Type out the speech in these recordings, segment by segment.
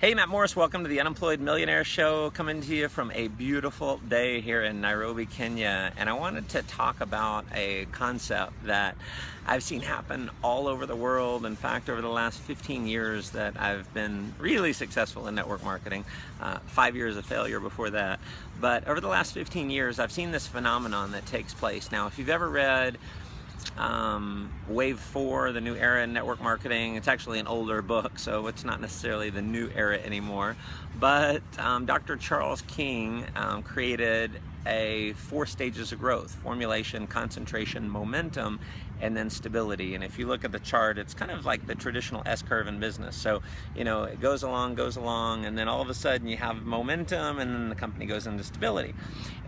Hey, Matt Morris, welcome to the Unemployed Millionaire Show, coming to you from a beautiful day here in Nairobi, Kenya. And I wanted to talk about a concept that I've seen happen all over the world. In fact, over the last 15 years that I've been really successful in network marketing, 5 years of failure before that. But over the last 15 years, I've seen this phenomenon that takes place. Now, if you've ever read Wave 4, the new era in network marketing, it's actually an older book, so it's not necessarily the new era anymore, but Dr. Charles King created 4 stages of growth: formulation, concentration, momentum, and then stability. And if you look at the chart, it's kind of like the traditional S-curve in business. So, it goes along, and then all of a sudden you have momentum, and then the company goes into stability.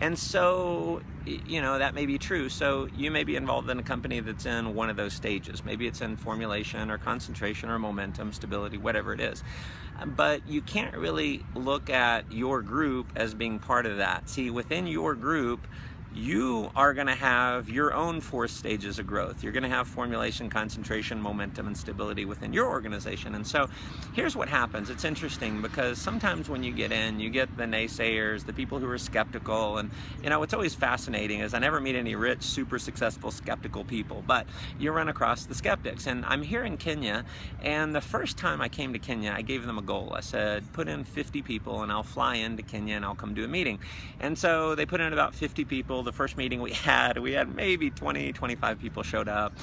And so, that may be true. So you may be involved in a company that's in one of those stages. Maybe it's in formulation or concentration or momentum, stability, whatever it is. But you can't really look at your group as being part of that. See, within your group, you are going to have your own 4 stages of growth. You're going to have formulation, concentration, momentum, and stability within your organization. And so here's what happens. It's interesting because sometimes when you get in, you get the naysayers, the people who are skeptical. And, what's always fascinating is I never meet any rich, super successful, skeptical people, but you run across the skeptics. And I'm here in Kenya, and the first time I came to Kenya, I gave them a goal. I said, put in 50 people and I'll fly into Kenya and I'll come do a meeting. And so they put in about 50 people. The first meeting we had maybe 20, 25 people showed up.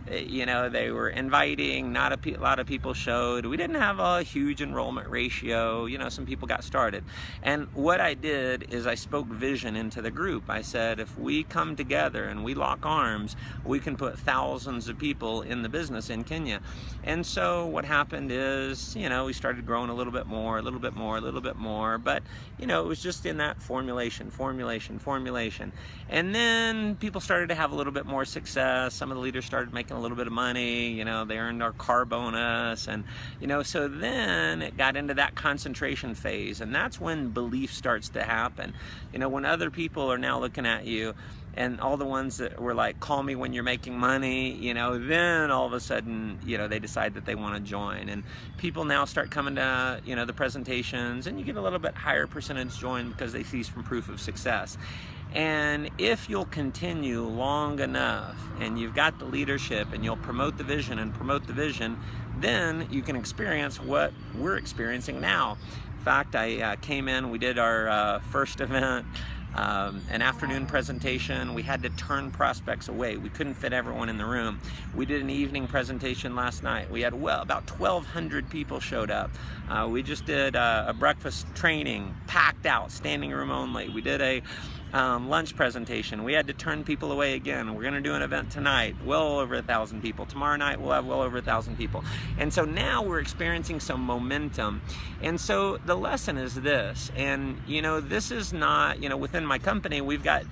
They were inviting, not a lot of people showed. We didn't have a huge enrollment ratio. Some people got started. And what I did is I spoke vision into the group. I said, if we come together and we lock arms, we can put thousands of people in the business in Kenya. And so what happened is, we started growing a little bit more. But, it was just in that formulation. And then people started to have a little bit more success. Some of the leaders started making a little bit of money. They earned our car bonus. And, so then it got into that concentration phase. And that's when belief starts to happen. When other people are now looking at you, and all the ones that were like, call me when you're making money, then all of a sudden, they decide that they want to join. And people now start coming to, the presentations, and you get a little bit higher percentage join because they see some proof of success. And if you'll continue long enough and you've got the leadership and you'll promote the vision, then you can experience what we're experiencing now. In fact, I came in, we did our first event, an afternoon presentation. We had to turn prospects away. We couldn't fit everyone in the room. We did an evening presentation last night. We had about 1,200 people showed up. We just did a breakfast training, packed out, standing room only. We did a lunch presentation. We had to turn people away again. We're going to do an event tonight, well over 1,000 people. Tomorrow night we'll have well over 1,000 people. And so now we're experiencing some momentum. And so the lesson is this, and this is not, within my company, we've got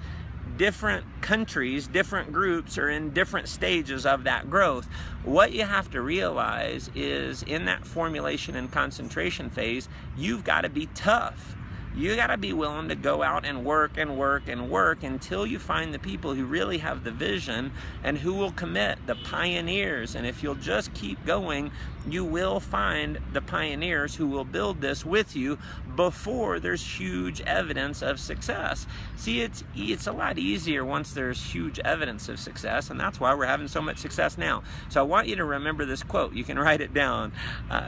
different countries, different groups are in different stages of that growth. What you have to realize is in that formulation and concentration phase, you've got to be tough. You got to be willing to go out and work until you find the people who really have the vision and who will commit, the pioneers. And if you'll just keep going, you will find the pioneers who will build this with you before there's huge evidence of success. See, it's a lot easier once there's huge evidence of success, and that's why we're having so much success now. So I want you to remember this quote. You can write it down.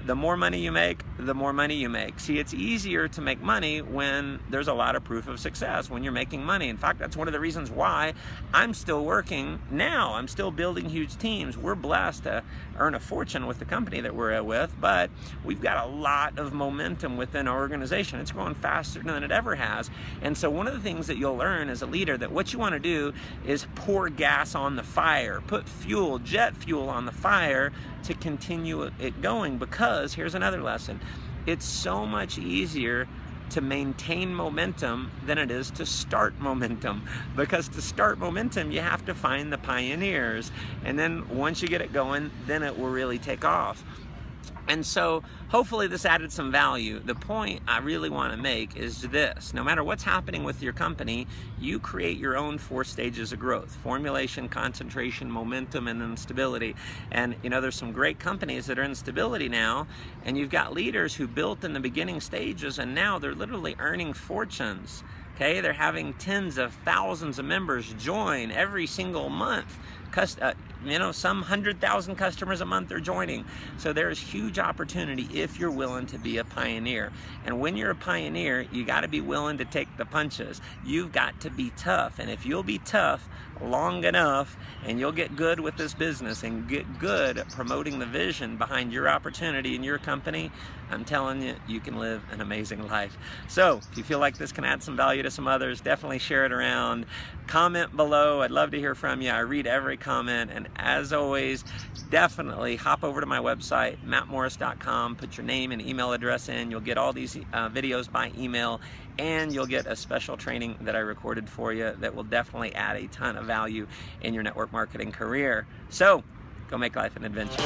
The more money you make, the more money you make. See, it's easier to make money when there's a lot of proof of success, when you're making money. In fact, that's one of the reasons why I'm still working now. I'm still building huge teams. We're blessed to earn a fortune with the company that we're with, but we've got a lot of momentum within our organization. It's growing faster than it ever has. And so one of the things that you'll learn as a leader, that what you want to do is pour gas on the fire, put fuel, jet fuel on the fire to continue it going, because here's another lesson. It's so much easier to maintain momentum than it is to start momentum, because to start momentum you have to find the pioneers, and then once you get it going, then it will really take off. And so hopefully this added some value. The point I really want to make is this: no matter what's happening with your company, you create your own 4 stages of growth: formulation, concentration, momentum, and then stability. And you know, there's some great companies that are in stability now, and you've got leaders who built in the beginning stages, and now they're literally earning fortunes. Okay, they're having tens of thousands of members join every single month. You know, some 100,000 customers a month are joining. So there's huge opportunity if you're willing to be a pioneer. And when you're a pioneer, you got to be willing to take the punches. You've got to be tough. And if you'll be tough long enough, and you'll get good with this business and get good at promoting the vision behind your opportunity in your company, I'm telling you, you can live an amazing life. So if you feel like this can add some value to some others, definitely share it around. Comment below. I'd love to hear from you. I read every comment. And as always, definitely hop over to my website, mattmorris.com, put your name and email address in. You'll get all these videos by email, and you'll get a special training that I recorded for you that will definitely add a ton of value in your network marketing career. So go make life an adventure.